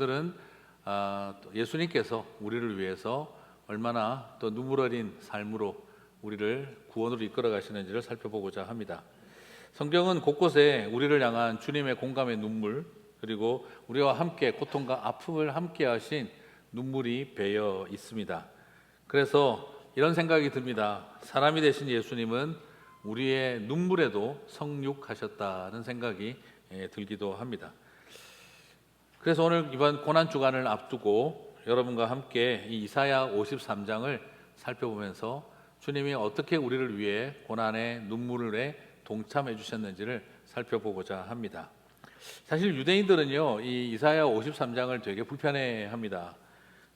오늘은 또 예수님께서 우리를 위해서 얼마나 또 눈물 어린 삶으로 우리를 구원으로 이끌어 가시는지를 살펴보고자 합니다. 성경은 곳곳에 우리를 향한 주님의 공감의 눈물, 그리고 우리와 함께 고통과 아픔을 함께 하신 눈물이 배어 있습니다. 그래서 이런 생각이 듭니다. 사람이 되신 예수님은 우리의 눈물에도 성육하셨다는 생각이 들기도 합니다. 그래서 오늘 이번 고난주간을 앞두고 여러분과 함께 이 이사야 53장을 살펴보면서 주님이 어떻게 우리를 위해 고난의 눈물에 동참해 주셨는지를 살펴보고자 합니다. 사실 유대인들은요, 이 이사야 53장을 되게 불편해합니다.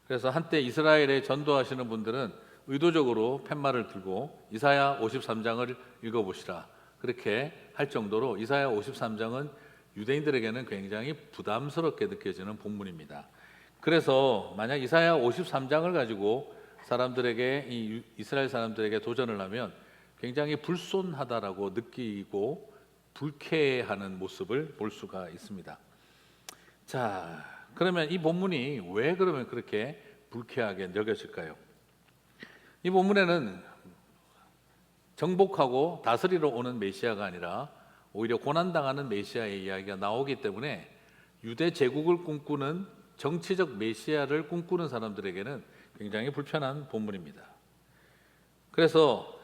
그래서 한때 이스라엘에 전도하시는 분들은 의도적으로 팻말을 들고 이사야 53장을 읽어보시라 그렇게 할 정도로 이사야 53장은 유대인들에게는 굉장히 부담스럽게 느껴지는 본문입니다. 그래서 만약 이사야 53장을 가지고 사람들에게, 이 이스라엘 사람들에게 도전을 하면 굉장히 불손하다라고 느끼고 불쾌해하는 모습을 볼 수가 있습니다. 자, 그러면 이 본문이 왜 그러면 그렇게 불쾌하게 여겨질까요? 이 본문에는 정복하고 다스리러 오는 메시아가 아니라 오히려 고난당하는 메시아의 이야기가 나오기 때문에 유대 제국을 꿈꾸는 정치적 메시아를 꿈꾸는 사람들에게는 굉장히 불편한 본문입니다. 그래서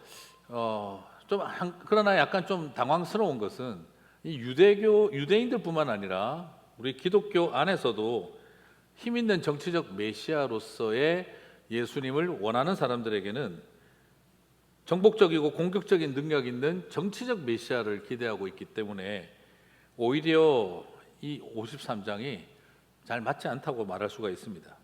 그러나 약간 좀 당황스러운 것은 이 유대인들뿐만 아니라 우리 기독교 안에서도 힘 있는 정치적 메시아로서의 예수님을 원하는 사람들에게는 정복적이고 공격적인 능력 있는 정치적 메시아를 기대하고 있기 때문에 오히려 이 53장이 잘 맞지 않다고 말할 수가 있습니다.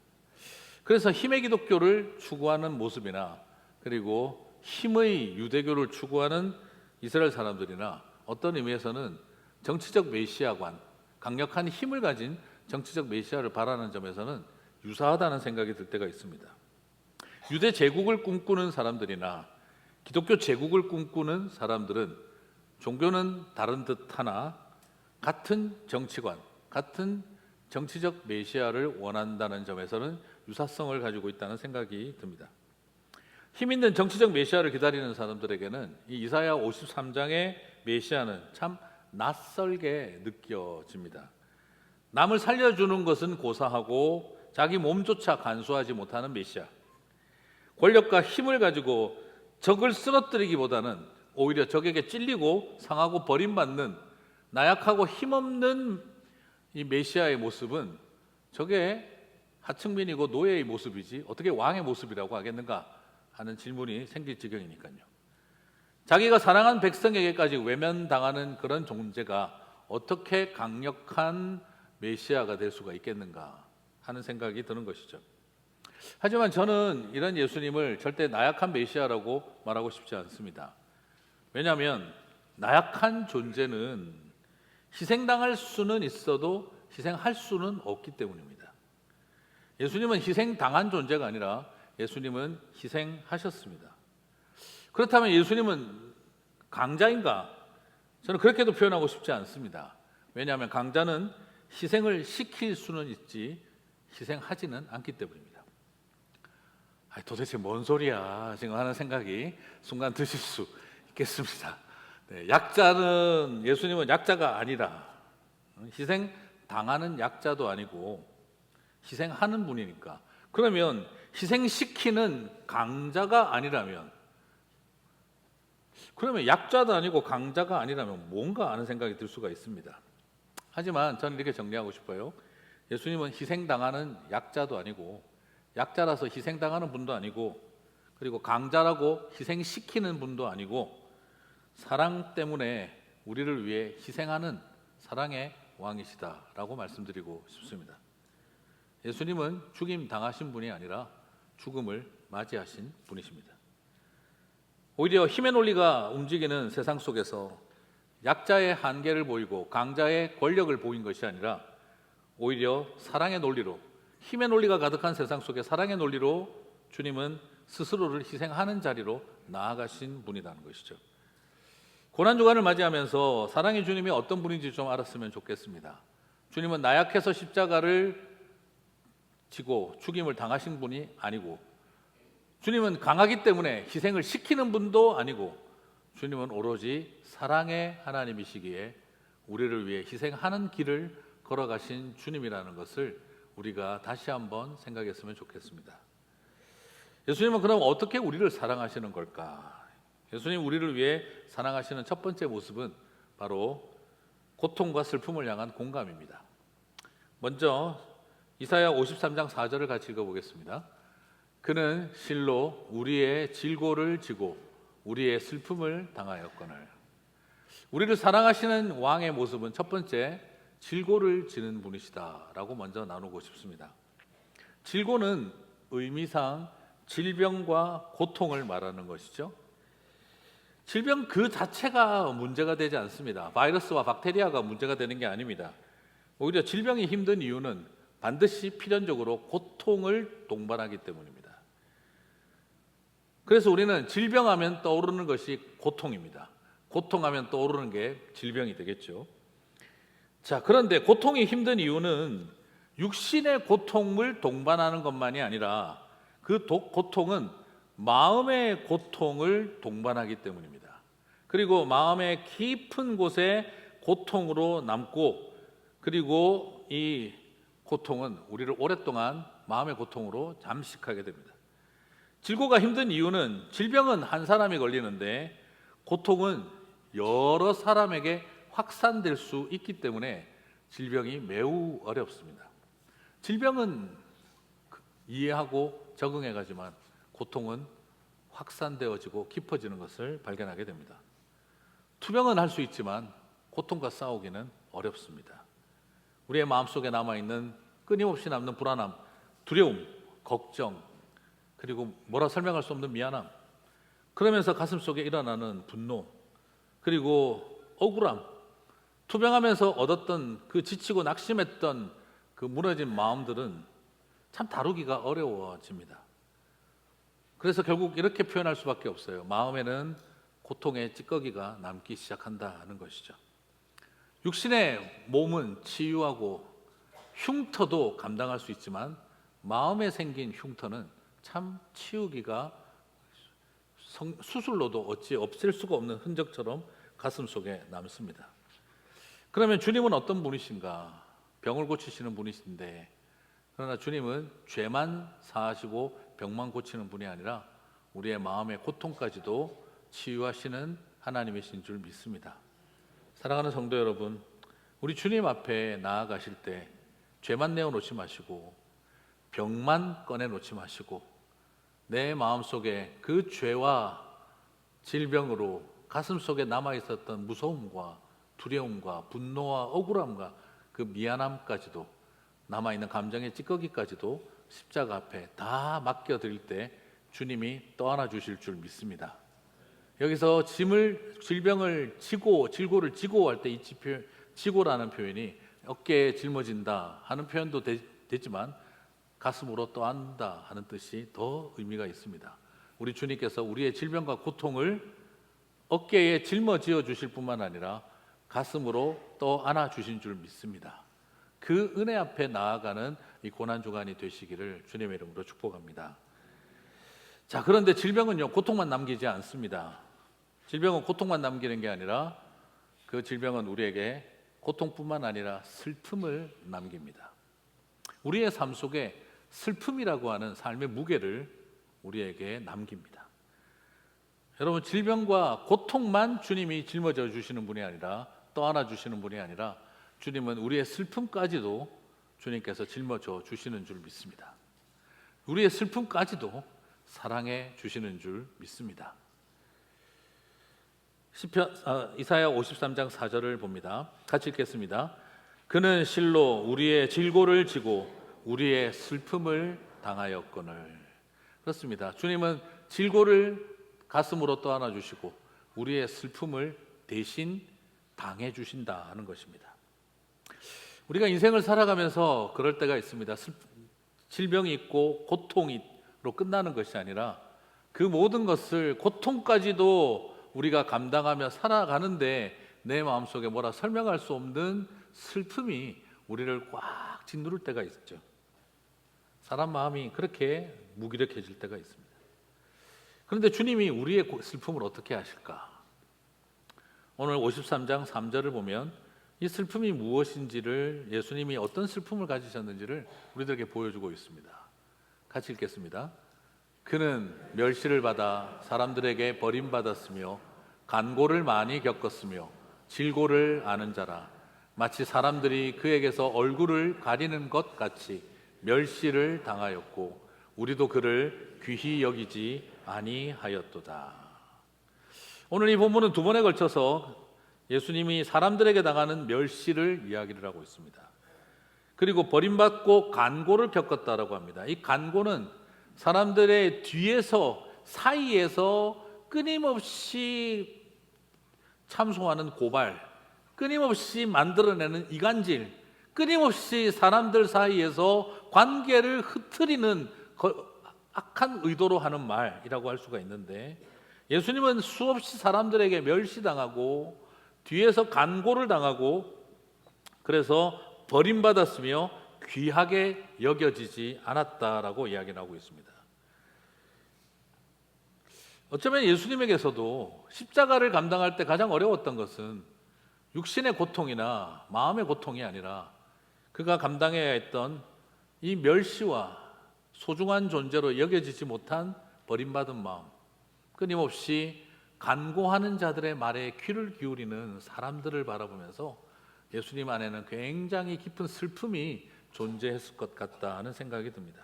그래서 힘의 기독교를 추구하는 모습이나 그리고 힘의 유대교를 추구하는 이스라엘 사람들이나 어떤 의미에서는 정치적 메시아관, 강력한 힘을 가진 정치적 메시아를 바라는 점에서는 유사하다는 생각이 들 때가 있습니다. 유대 제국을 꿈꾸는 사람들이나 기독교 제국을 꿈꾸는 사람들은 종교는 다른 듯하나 같은 정치관, 같은 정치적 메시아를 원한다는 점에서는 유사성을 가지고 있다는 생각이 듭니다. 힘 있는 정치적 메시아를 기다리는 사람들에게는 이 이사야 53장의 메시아는 참 낯설게 느껴집니다. 남을 살려주는 것은 고사하고 자기 몸조차 간수하지 못하는 메시아, 권력과 힘을 가지고 적을 쓰러뜨리기보다는 오히려 적에게 찔리고 상하고 버림받는 나약하고 힘없는 이 메시아의 모습은 저게 하층민이고 노예의 모습이지 어떻게 왕의 모습이라고 하겠는가 하는 질문이 생길 지경이니까요. 자기가 사랑한 백성에게까지 외면당하는 그런 존재가 어떻게 강력한 메시아가 될 수가 있겠는가 하는 생각이 드는 것이죠. 하지만 저는 이런 예수님을 절대 나약한 메시아라고 말하고 싶지 않습니다. 왜냐하면 나약한 존재는 희생당할 수는 있어도 희생할 수는 없기 때문입니다. 예수님은 희생당한 존재가 아니라 예수님은 희생하셨습니다. 그렇다면 예수님은 강자인가? 저는 그렇게도 표현하고 싶지 않습니다. 왜냐하면 강자는 희생을 시킬 수는 있지 희생하지는 않기 때문입니다. 도대체 뭔 소리야 지금 하는 생각이 순간 드실 수 있겠습니다. 약자는, 예수님은 약자가 아니라 희생당하는 약자도 아니고 희생하는 분이니까, 그러면 희생시키는 강자가 아니라면, 그러면 약자도 아니고 강자가 아니라면 뭔가 하는 생각이 들 수가 있습니다. 하지만 저는 이렇게 정리하고 싶어요. 예수님은 희생당하는 약자도 아니고 약자라서 희생당하는 분도 아니고, 그리고 강자라고 희생시키는 분도 아니고, 사랑 때문에 우리를 위해 희생하는 사랑의 왕이시다라고 말씀드리고 싶습니다. 예수님은 죽임 당하신 분이 아니라 죽음을 맞이하신 분이십니다. 오히려 힘의 논리가 움직이는 세상 속에서 약자의 한계를 보이고 강자의 권력을 보인 것이 아니라 오히려 사랑의 논리로, 힘의 논리가 가득한 세상 속에 사랑의 논리로 주님은 스스로를 희생하는 자리로 나아가신 분이라는 것이죠. 고난주간을 맞이하면서 사랑의 주님이 어떤 분인지 좀 알았으면 좋겠습니다. 주님은 나약해서 십자가를 지고 죽임을 당하신 분이 아니고, 주님은 강하기 때문에 희생을 시키는 분도 아니고, 주님은 오로지 사랑의 하나님이시기에 우리를 위해 희생하는 길을 걸어가신 주님이라는 것을 우리가 다시 한번 생각했으면 좋겠습니다. 예수님은 그럼 어떻게 우리를 사랑하시는 걸까? 예수님 우리를 위해 사랑하시는 첫 번째 모습은 바로 고통과 슬픔을 향한 공감입니다. 먼저 이사야 53장 4절을 같이 읽어보겠습니다. 그는 실로 우리의 질고를 지고 우리의 슬픔을 당하였거늘. 우리를 사랑하시는 왕의 모습은 첫 번째, 질고를 지는 분이시다라고 먼저 나누고 싶습니다. 질고는 의미상 질병과 고통을 말하는 것이죠. 질병 그 자체가 문제가 되지 않습니다. 바이러스와 박테리아가 문제가 되는 게 아닙니다. 오히려 질병이 힘든 이유는 반드시 필연적으로 고통을 동반하기 때문입니다. 그래서 우리는 질병하면 떠오르는 것이 고통입니다. 고통하면 떠오르는 게 질병이 되겠죠. 자, 그런데 고통이 힘든 이유는 육신의 고통을 동반하는 것만이 아니라 그 고통은 마음의 고통을 동반하기 때문입니다. 그리고 마음의 깊은 곳에 고통으로 남고, 그리고 이 고통은 우리를 오랫동안 마음의 고통으로 잠식하게 됩니다. 질고가 힘든 이유는 질병은 한 사람이 걸리는데 고통은 여러 사람에게 확산될 수 있기 때문에 질병이 매우 어렵습니다. 질병은 이해하고 적응해 가지만 고통은 확산되어지고 깊어지는 것을 발견하게 됩니다. 투병은 할 수 있지만 고통과 싸우기는 어렵습니다. 우리의 마음속에 남아있는 끊임없이 남는 불안함, 두려움, 걱정, 그리고 뭐라 설명할 수 없는 미안함, 그러면서 가슴속에 일어나는 분노, 그리고 억울함, 투병하면서 얻었던 그 지치고 낙심했던 그 무너진 마음들은 참 다루기가 어려워집니다. 그래서 결국 이렇게 표현할 수밖에 없어요. 마음에는 고통의 찌꺼기가 남기 시작한다는 것이죠. 육신의 몸은 치유하고 흉터도 감당할 수 있지만 마음에 생긴 흉터는 참 치우기가 수술로도 어찌 없앨 수가 없는 흔적처럼 가슴속에 남습니다. 그러면 주님은 어떤 분이신가? 병을 고치시는 분이신데, 그러나 주님은 죄만 사하시고 병만 고치는 분이 아니라 우리의 마음의 고통까지도 치유하시는 하나님이신 줄 믿습니다. 사랑하는 성도 여러분, 우리 주님 앞에 나아가실 때 죄만 내어놓지 마시고 병만 꺼내놓지 마시고 내 마음속에 그 죄와 질병으로 가슴속에 남아있었던 무서움과 두려움과 분노와 억울함과 그 미안함까지도, 남아있는 감정의 찌꺼기까지도 십자가 앞에 다 맡겨드릴 때 주님이 떠안아 주실 줄 믿습니다. 여기서 질병을 지고, 질고를 지고 할 때 이 지고라는 표현이 어깨에 짊어진다 하는 표현도 되지만 가슴으로 떠안다 하는 뜻이 더 의미가 있습니다. 우리 주님께서 우리의 질병과 고통을 어깨에 짊어지어 주실 뿐만 아니라 가슴으로 떠안아 주신 줄 믿습니다. 그 은혜 앞에 나아가는 이 고난주간이 되시기를 주님의 이름으로 축복합니다. 자, 그런데 질병은요, 고통만 남기지 않습니다. 질병은 고통만 남기는 게 아니라 그 질병은 우리에게 고통뿐만 아니라 슬픔을 남깁니다. 우리의 삶 속에 슬픔이라고 하는 삶의 무게를 우리에게 남깁니다. 여러분, 질병과 고통만 주님이 짊어져 주시는 분이 아니라, 떠안아 주시는 분이 아니라 주님은 우리의 슬픔까지도 주님께서 짊어져 주시는 줄 믿습니다. 우리의 슬픔까지도 사랑해 주시는 줄 믿습니다. 이사야 53장 4절을 봅니다. 같이 읽겠습니다. 그는 실로 우리의 질고를 지고 우리의 슬픔을 당하였거늘. 그렇습니다. 주님은 질고를 가슴으로 떠안아 주시고 우리의 슬픔을 대신 당해 주신다 하는 것입니다. 우리가 인생을 살아가면서 그럴 때가 있습니다. 질병이 있고 고통으로 끝나는 것이 아니라 그 모든 것을, 고통까지도 우리가 감당하며 살아가는데 내 마음속에 뭐라 설명할 수 없는 슬픔이 우리를 꽉 짓누를 때가 있죠. 사람 마음이 그렇게 무기력해질 때가 있습니다. 그런데 주님이 우리의 슬픔을 어떻게 하실까? 오늘 53장 3절을 보면 이 슬픔이 무엇인지를, 예수님이 어떤 슬픔을 가지셨는지를 우리들에게 보여주고 있습니다. 같이 읽겠습니다. 그는 멸시를 받아 사람들에게 버림받았으며 간고를 많이 겪었으며 질고를 아는 자라. 마치 사람들이 그에게서 얼굴을 가리는 것 같이 멸시를 당하였고 우리도 그를 귀히 여기지 아니하였도다. 오늘 이 본문은 두 번에 걸쳐서 예수님이 사람들에게 당하는 멸시를 이야기를 하고 있습니다. 그리고 버림받고 간고를 겪었다라고 합니다. 이 간고는 사람들의 뒤에서, 사이에서 끊임없이 참소하는 고발, 끊임없이 만들어내는 이간질, 끊임없이 사람들 사이에서 관계를 흐트리는 악한 의도로 하는 말이라고 할 수가 있는데, 예수님은 수없이 사람들에게 멸시당하고 뒤에서 간고를 당하고 그래서 버림받았으며 귀하게 여겨지지 않았다라고 이야기를 하고 있습니다. 어쩌면 예수님에게서도 십자가를 감당할 때 가장 어려웠던 것은 육신의 고통이나 마음의 고통이 아니라 그가 감당해야 했던 이 멸시와 소중한 존재로 여겨지지 못한 버림받은 마음, 끊임없이 간고하는 자들의 말에 귀를 기울이는 사람들을 바라보면서 예수님 안에는 굉장히 깊은 슬픔이 존재했을 것 같다 하는 생각이 듭니다.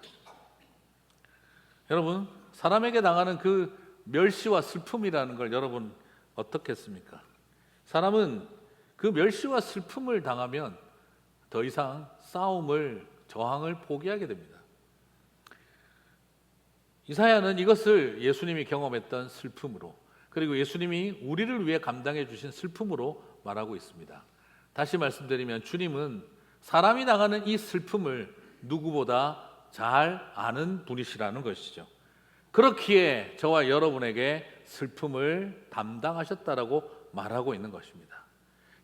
여러분, 사람에게 당하는 그 멸시와 슬픔이라는 걸 여러분 어떻게 했습니까? 사람은 그 멸시와 슬픔을 당하면 더 이상 싸움을, 저항을 포기하게 됩니다. 이사야는 이것을 예수님이 경험했던 슬픔으로, 그리고 예수님이 우리를 위해 감당해 주신 슬픔으로 말하고 있습니다. 다시 말씀드리면 주님은 사람이 당하는 이 슬픔을 누구보다 잘 아는 분이시라는 것이죠. 그렇기에 저와 여러분에게 슬픔을 담당하셨다라고 말하고 있는 것입니다.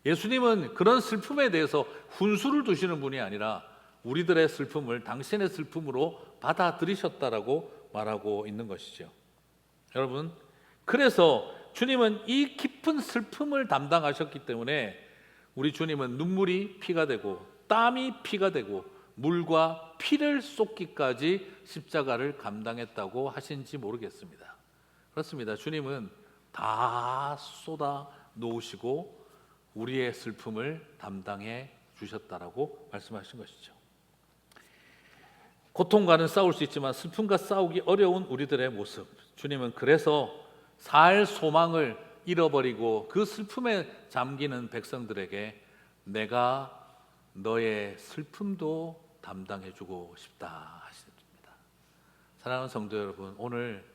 예수님은 그런 슬픔에 대해서 훈수를 두시는 분이 아니라 우리들의 슬픔을 당신의 슬픔으로 받아들이셨다라고 말하고 있는 것이죠. 여러분, 그래서 주님은 이 깊은 슬픔을 담당하셨기 때문에 우리 주님은 눈물이 피가 되고 땀이 피가 되고 물과 피를 쏟기까지 십자가를 감당했다고 하신지 모르겠습니다. 그렇습니다. 주님은 다 쏟아 놓으시고 우리의 슬픔을 담당해 주셨다라고 말씀하신 것이죠. 고통과는 싸울 수 있지만 슬픔과 싸우기 어려운 우리들의 모습, 주님은 그래서 살 소망을 잃어버리고 그 슬픔에 잠기는 백성들에게 내가 너의 슬픔도 담당해주고 싶다 하십니다. 사랑하는 성도 여러분, 오늘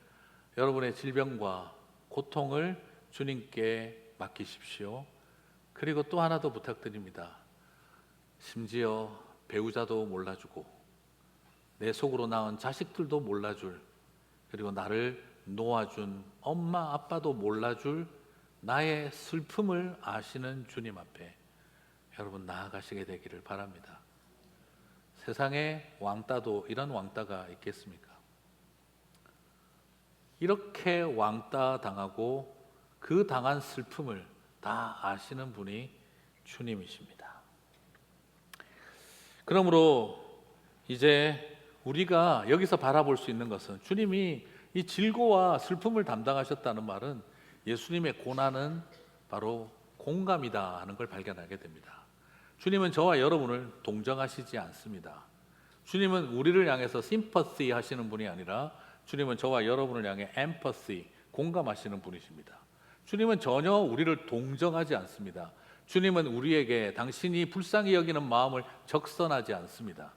여러분의 질병과 고통을 주님께 맡기십시오. 그리고 또 하나 더 부탁드립니다. 심지어 배우자도 몰라주고 내 속으로 낳은 자식들도 몰라줄, 그리고 나를 놓아준 엄마 아빠도 몰라줄 나의 슬픔을 아시는 주님 앞에 여러분 나아가시게 되기를 바랍니다. 세상에 왕따도 이런 왕따가 있겠습니까? 이렇게 왕따 당하고 그 당한 슬픔을 다 아시는 분이 주님이십니다. 그러므로 이제 우리가 여기서 바라볼 수 있는 것은 주님이 이 질고와 슬픔을 담당하셨다는 말은 예수님의 고난은 바로 공감이다 하는 걸 발견하게 됩니다. 주님은 저와 여러분을 동정하시지 않습니다. 주님은 우리를 향해서 심퍼시 하시는 분이 아니라 주님은 저와 여러분을 향해 엠퍼시, 공감하시는 분이십니다. 주님은 전혀 우리를 동정하지 않습니다. 주님은 우리에게 당신이 불쌍히 여기는 마음을 적선하지 않습니다.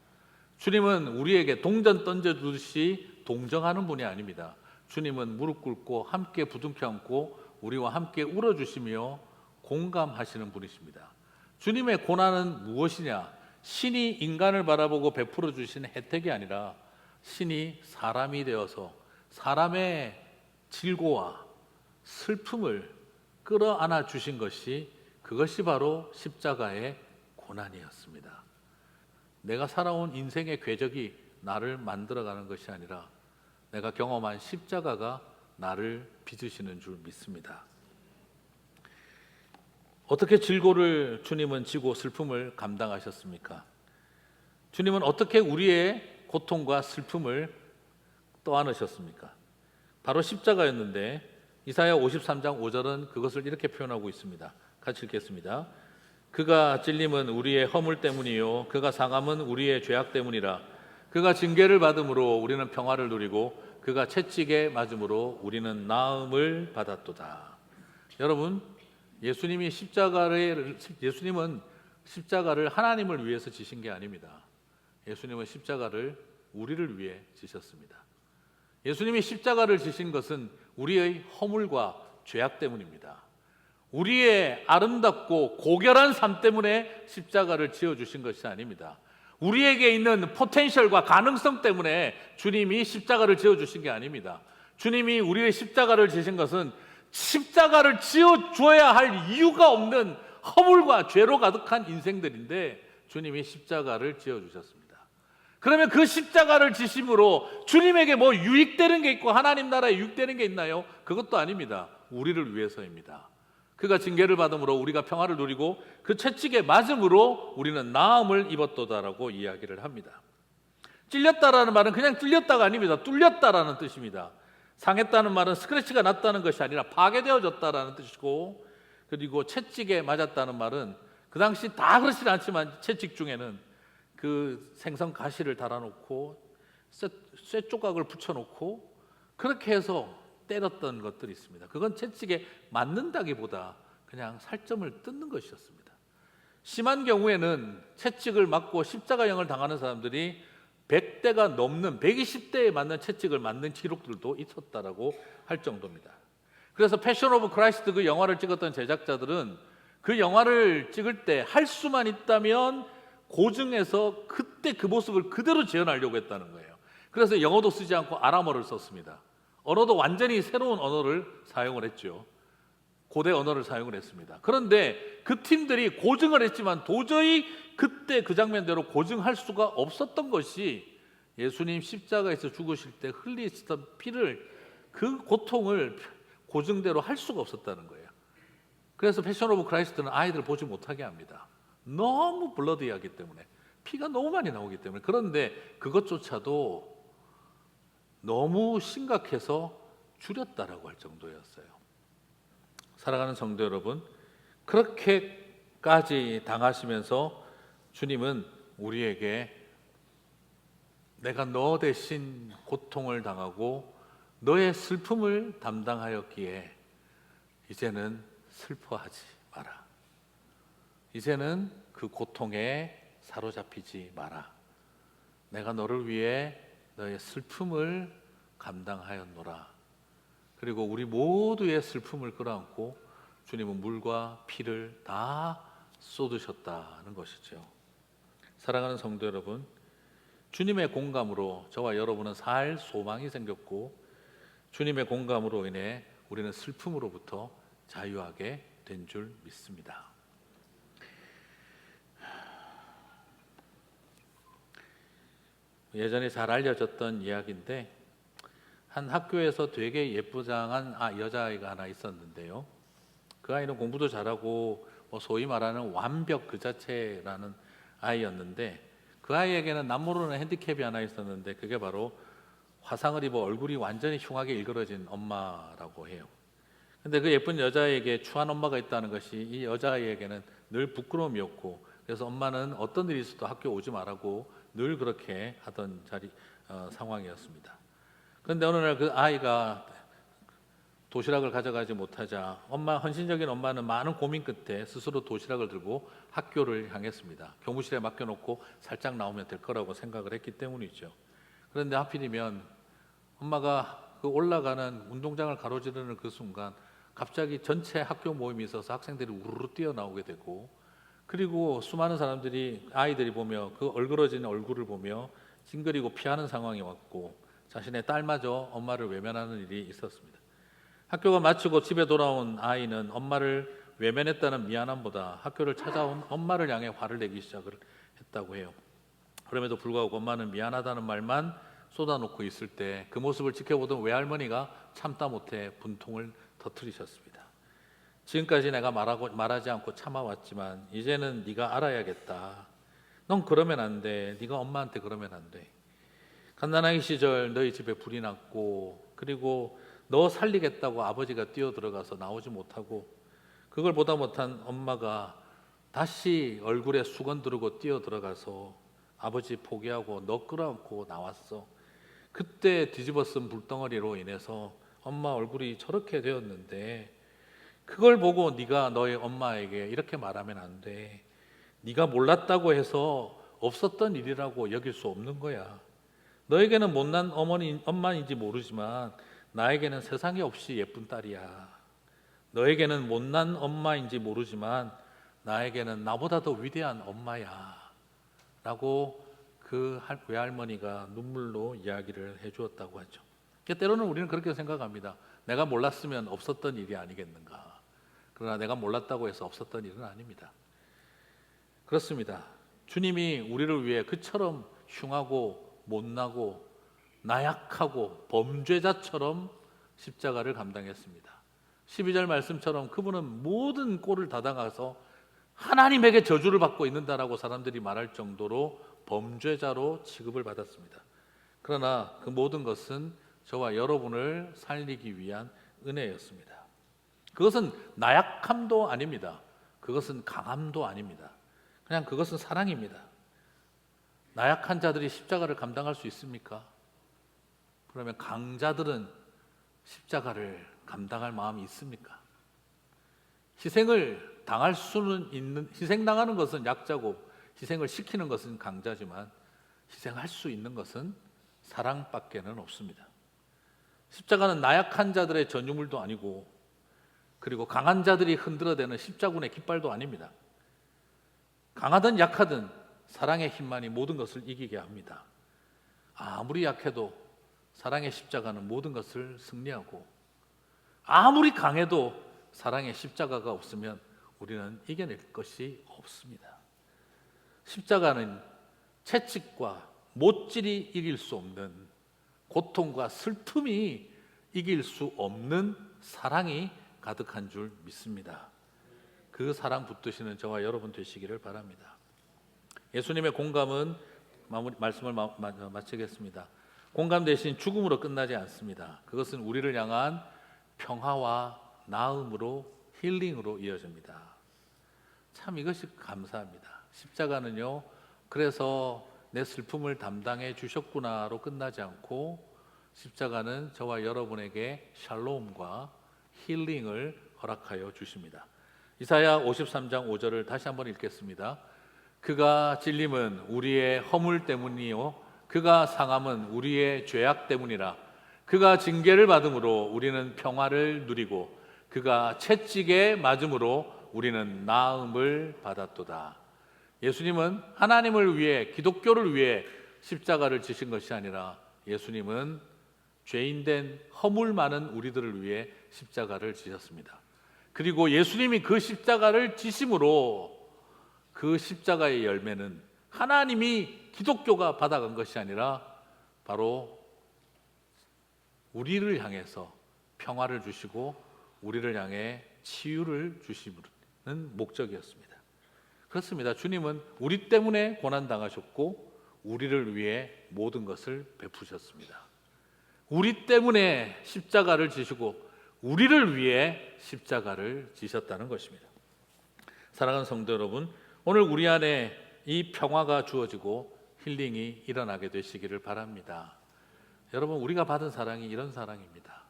주님은 우리에게 동전 던져주듯이 동정하는 분이 아닙니다. 주님은 무릎 꿇고 함께 부둥켜 안고 우리와 함께 울어주시며 공감하시는 분이십니다. 주님의 고난은 무엇이냐? 신이 인간을 바라보고 베풀어 주신 혜택이 아니라 신이 사람이 되어서 사람의 질고와 슬픔을 끌어안아 주신 것이, 그것이 바로 십자가의 고난이었습니다. 내가 살아온 인생의 궤적이 나를 만들어가는 것이 아니라 내가 경험한 십자가가 나를 빚으시는 줄 믿습니다. 어떻게 질고를 주님은 지고 슬픔을 감당하셨습니까? 주님은 어떻게 우리의 고통과 슬픔을 떠안으셨습니까? 바로 십자가였는데 이사야 53장 5절은 그것을 이렇게 표현하고 있습니다. 같이 읽겠습니다. 그가 찔림은 우리의 허물 때문이요 그가 상함은 우리의 죄악 때문이라. 그가 징계를 받음으로 우리는 평화를 누리고 그가 채찍에 맞음으로 우리는 나음을 받았도다. 여러분, 예수님은 십자가를 하나님을 위해서 지신 게 아닙니다. 예수님은 십자가를 우리를 위해 지셨습니다. 예수님이 십자가를 지신 것은 우리의 허물과 죄악 때문입니다. 우리의 아름답고 고결한 삶 때문에 십자가를 지어주신 것이 아닙니다. 우리에게 있는 포텐셜과 가능성 때문에 주님이 십자가를 지어주신 게 아닙니다. 주님이 우리의 십자가를 지신 것은 십자가를 지어줘야 할 이유가 없는 허물과 죄로 가득한 인생들인데 주님이 십자가를 지어주셨습니다. 그러면 그 십자가를 지심으로 주님에게 뭐 유익되는 게 있고 하나님 나라에 유익되는 게 있나요? 그것도 아닙니다. 우리를 위해서입니다. 그가 징계를 받음으로 우리가 평화를 누리고 그 채찍에 맞음으로 우리는 나음을 입었도다라고 이야기를 합니다. 찔렸다라는 말은 그냥 찔렸다가 아닙니다. 뚫렸다라는 뜻입니다. 상했다는 말은 스크래치가 났다는 것이 아니라 파괴되어졌다라는 뜻이고, 그리고 채찍에 맞았다는 말은 그 당시 다 그렇진 않지만 채찍 중에는 그 생선 가시를 달아놓고 쇠 조각을 붙여놓고 그렇게 해서 때렸던 것들이 있습니다. 그건 채찍에 맞는다기보다 그냥 살점을 뜯는 것이었습니다. 심한 경우에는 채찍을 맞고 십자가형을 당하는 사람들이 100대가 넘는 120대에 맞는 채찍을 맞는 기록들도 있었다라고 할 정도입니다. 그래서 패션 오브 크라이스트 그 영화를 찍었던 제작자들은 그 영화를 찍을 때 할 수만 있다면 고증해서 그때 그 모습을 그대로 재현하려고 했다는 거예요. 그래서 영어도 쓰지 않고 아람어를 썼습니다. 언어도 완전히 새로운 언어를 사용을 했죠. 고대 언어를 사용을 했습니다. 그런데 그 팀들이 고증을 했지만 도저히 그때 그 장면대로 고증할 수가 없었던 것이 예수님 십자가에서 죽으실 때 흘리시던 피를, 그 고통을 고증대로 할 수가 없었다는 거예요. 그래서 패션 오브 크라이스트는 아이들 보지 못하게 합니다. 너무 블러디하기 때문에, 피가 너무 많이 나오기 때문에. 그런데 그것조차도 너무 심각해서 줄였다라고 할 정도였어요. 사랑하는 성도 여러분, 그렇게까지 당하시면서 주님은 우리에게 내가 너 대신 고통을 당하고 너의 슬픔을 담당하였기에 이제는 슬퍼하지 마라. 이제는 그 고통에 사로잡히지 마라. 내가 너를 위해 너의 슬픔을 감당하였노라. 그리고 우리 모두의 슬픔을 끌어안고 주님은 물과 피를 다 쏟으셨다는 것이죠. 사랑하는 성도 여러분, 주님의 공감으로 저와 여러분은 살 소망이 생겼고 주님의 공감으로 인해 우리는 슬픔으로부터 자유하게 된 줄 믿습니다. 예전에 잘 알려졌던 이야기인데, 한 학교에서 되게 예쁘장한 여자아이가 하나 있었는데요. 그 아이는 공부도 잘하고 소위 말하는 완벽 그 자체라는 아이였는데, 그 아이에게는 남모르는 핸디캡이 하나 있었는데 그게 바로 화상을 입어 얼굴이 완전히 흉하게 일그러진 엄마라고 해요. 근데 그 예쁜 여자에게 추한 엄마가 있다는 것이 이 여자아이에게는 늘 부끄러움이었고, 그래서 엄마는 어떤 일이 있어도 학교 오지 말라고 늘 그렇게 하던 상황이었습니다. 그런데 어느 날 그 아이가 도시락을 가져가지 못하자 헌신적인 엄마는 많은 고민 끝에 스스로 도시락을 들고 학교를 향했습니다. 교무실에 맡겨놓고 살짝 나오면 될 거라고 생각을 했기 때문이죠. 그런데 하필이면 엄마가 그 올라가는 운동장을 가로지르는 그 순간 갑자기 전체 학교 모임이 있어서 학생들이 우르르 뛰어나오게 되고, 그리고 수많은 아이들이 보며 그 얼그러진 얼굴을 보며 찡그리고 피하는 상황이 왔고, 자신의 딸마저 엄마를 외면하는 일이 있었습니다. 학교가 마치고 집에 돌아온 아이는 엄마를 외면했다는 미안함보다 학교를 찾아온 엄마를 향해 화를 내기 시작을 했다고 해요. 그럼에도 불구하고 엄마는 미안하다는 말만 쏟아놓고 있을 때 그 모습을 지켜보던 외할머니가 참다 못해 분통을 터뜨리셨습니다. 지금까지 내가 말하지 않고 참아왔지만 이제는 네가 알아야겠다. 넌 그러면 안 돼. 네가 엄마한테 그러면 안 돼. 갓난아기 시절 너희 집에 불이 났고, 그리고 너 살리겠다고 아버지가 뛰어들어가서 나오지 못하고, 그걸 보다 못한 엄마가 다시 얼굴에 수건 두르고 뛰어들어가서 아버지 포기하고 너 끌어안고 나왔어. 그때 뒤집어 쓴 불덩어리로 인해서 엄마 얼굴이 저렇게 되었는데, 그걸 보고 네가 너의 엄마에게 이렇게 말하면 안 돼. 네가 몰랐다고 해서 없었던 일이라고 여길 수 없는 거야. 너에게는 못난 엄마인지 모르지만 나에게는 세상에 없이 예쁜 딸이야. 너에게는 못난 엄마인지 모르지만 나에게는 나보다 더 위대한 엄마야. 라고 그 외할머니가 눈물로 이야기를 해주었다고 하죠. 때로는 우리는 그렇게 생각합니다. 내가 몰랐으면 없었던 일이 아니겠는가. 그러나 내가 몰랐다고 해서 없었던 일은 아닙니다. 그렇습니다. 주님이 우리를 위해 그처럼 흉하고 못나고 나약하고 범죄자처럼 십자가를 감당했습니다. 12절 말씀처럼 그분은 모든 꼴을 다 당해서 하나님에게 저주를 받고 있는다라고 사람들이 말할 정도로 범죄자로 취급을 받았습니다. 그러나 그 모든 것은 저와 여러분을 살리기 위한 은혜였습니다. 그것은 나약함도 아닙니다. 그것은 강함도 아닙니다. 그냥 그것은 사랑입니다. 나약한 자들이 십자가를 감당할 수 있습니까? 그러면 강자들은 십자가를 감당할 마음이 있습니까? 희생을 당할 수는 있는, 희생당하는 것은 약자고 희생을 시키는 것은 강자지만 희생할 수 있는 것은 사랑밖에는 없습니다. 십자가는 나약한 자들의 전유물도 아니고, 그리고 강한 자들이 흔들어대는 십자군의 깃발도 아닙니다. 강하든 약하든 사랑의 힘만이 모든 것을 이기게 합니다. 아무리 약해도 사랑의 십자가는 모든 것을 승리하고, 아무리 강해도 사랑의 십자가가 없으면 우리는 이겨낼 것이 없습니다. 십자가는 채찍과 못질이 이길 수 없는, 고통과 슬픔이 이길 수 없는 사랑이 가득한 줄 믿습니다. 그 사랑 붙드시는 저와 여러분 되시기를 바랍니다. 예수님의 공감은 말씀을 마치겠습니다. 공감 대신 죽음으로 끝나지 않습니다. 그것은 우리를 향한 평화와 나음으로, 힐링으로 이어집니다. 참 이것이 감사합니다. 십자가는요, 그래서 내 슬픔을 담당해 주셨구나로 끝나지 않고, 십자가는 저와 여러분에게 샬롬과 힐링을 허락하여 주십니다. 이사야 53장 5절을 다시 한번 읽겠습니다. 그가 찔림은 우리의 허물 때문이요 그가 상함은 우리의 죄악 때문이라. 그가 징계를 받음으로 우리는 평화를 누리고 그가 채찍에 맞음으로 우리는 나음을 받았도다. 예수님은 하나님을 위해, 기독교를 위해 십자가를 지신 것이 아니라 예수님은 죄인된 허물 많은 우리들을 위해 십자가를 지셨습니다. 그리고 예수님이 그 십자가를 지심으로 그 십자가의 열매는 하나님이, 기독교가 받아간 것이 아니라 바로 우리를 향해서 평화를 주시고 우리를 향해 치유를 주시는 목적이었습니다. 그렇습니다. 주님은 우리 때문에 고난당하셨고 우리를 위해 모든 것을 베푸셨습니다. 우리 때문에 십자가를 지시고 우리를 위해 십자가를 지셨다는 것입니다. 사랑하는 성도 여러분, 오늘 우리 안에 이 평화가 주어지고 힐링이 일어나게 되시기를 바랍니다. 여러분, 우리가 받은 사랑이 이런 사랑입니다.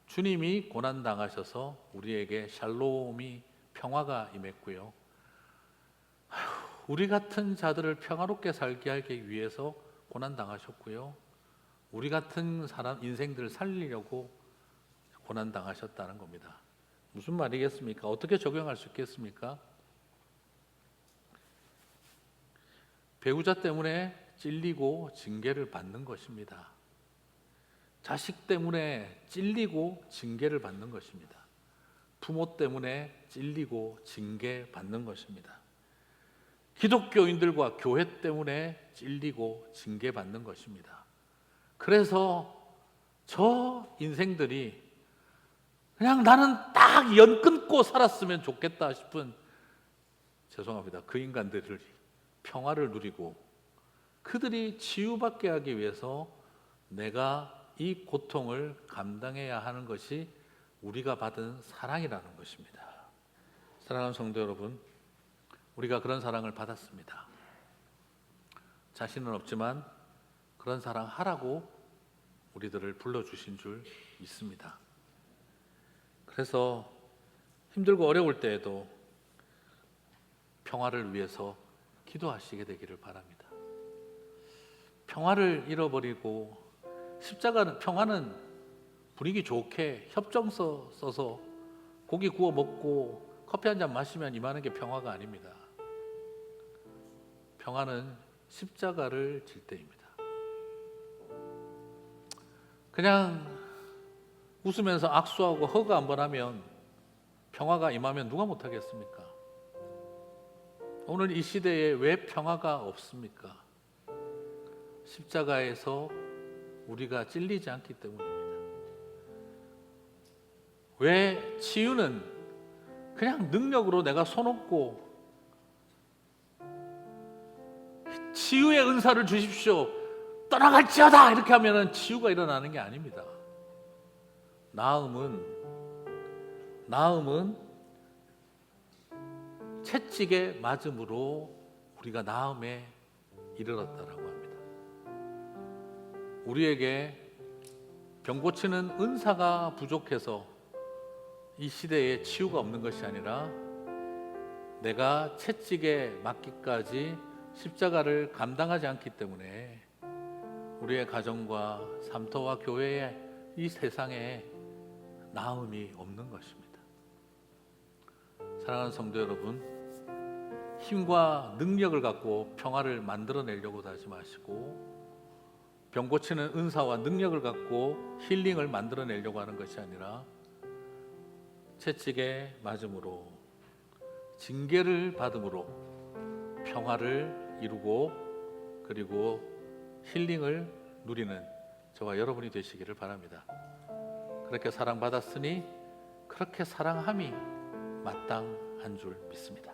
주님이 고난당하셔서 우리에게 샬롬이, 평화가 임했고요, 우리 같은 자들을 평화롭게 살게 하기 위해서 고난당하셨고요, 우리 같은 사람 인생들을 살리려고 고난당하셨다는 겁니다. 무슨 말이겠습니까? 어떻게 적용할 수 있겠습니까? 배우자 때문에 찔리고 징계를 받는 것입니다. 자식 때문에 찔리고 징계를 받는 것입니다. 부모 때문에 찔리고 징계받는 것입니다. 기독교인들과 교회 때문에 찔리고 징계받는 것입니다. 그래서 저 인생들이 그냥 나는 딱 연 끊고 살았으면 좋겠다 싶은, 죄송합니다, 그 인간들을 평화를 누리고 그들이 치유받게 하기 위해서 내가 이 고통을 감당해야 하는 것이 우리가 받은 사랑이라는 것입니다. 사랑하는 성도 여러분, 우리가 그런 사랑을 받았습니다. 자신은 없지만 그런 사랑 하라고 우리들을 불러주신 줄 믿습니다. 그래서 힘들고 어려울 때에도 평화를 위해서 기도하시게 되기를 바랍니다. 평화를 잃어버리고, 평화는 분위기 좋게 협정서 써서 고기 구워 먹고 커피 한 잔 마시면 임하는 게 평화가 아닙니다. 평화는 십자가를 질 때입니다. 그냥 웃으면서 악수하고 허그 한번 하면 평화가 임하면 누가 못하겠습니까? 오늘 이 시대에 왜 평화가 없습니까? 십자가에서 우리가 찔리지 않기 때문입니다. 왜 치유는 그냥 능력으로 내가 손 얹고 치유의 은사를 주십시오, 떠나갈지어다 이렇게 하면 치유가 일어나는 게 아닙니다. 나음은 채찍에 맞음으로 우리가 나음에 이르렀다라고 합니다. 우리에게 병 고치는 은사가 부족해서 이 시대에 치유가 없는 것이 아니라 내가 채찍에 맞기까지 십자가를 감당하지 않기 때문에 우리의 가정과 삼터와 교회의 이 세상에 나음이 없는 것입니다. 사랑하는 성도 여러분, 힘과 능력을 갖고 평화를 만들어내려고 하지 마시고, 병 고치는 은사와 능력을 갖고 힐링을 만들어내려고 하는 것이 아니라 채찍에 맞음으로, 징계를 받음으로 평화를 이루고 그리고 힐링을 누리는 저와 여러분이 되시기를 바랍니다. 그렇게 사랑받았으니 그렇게 사랑함이 마땅한 줄 믿습니다.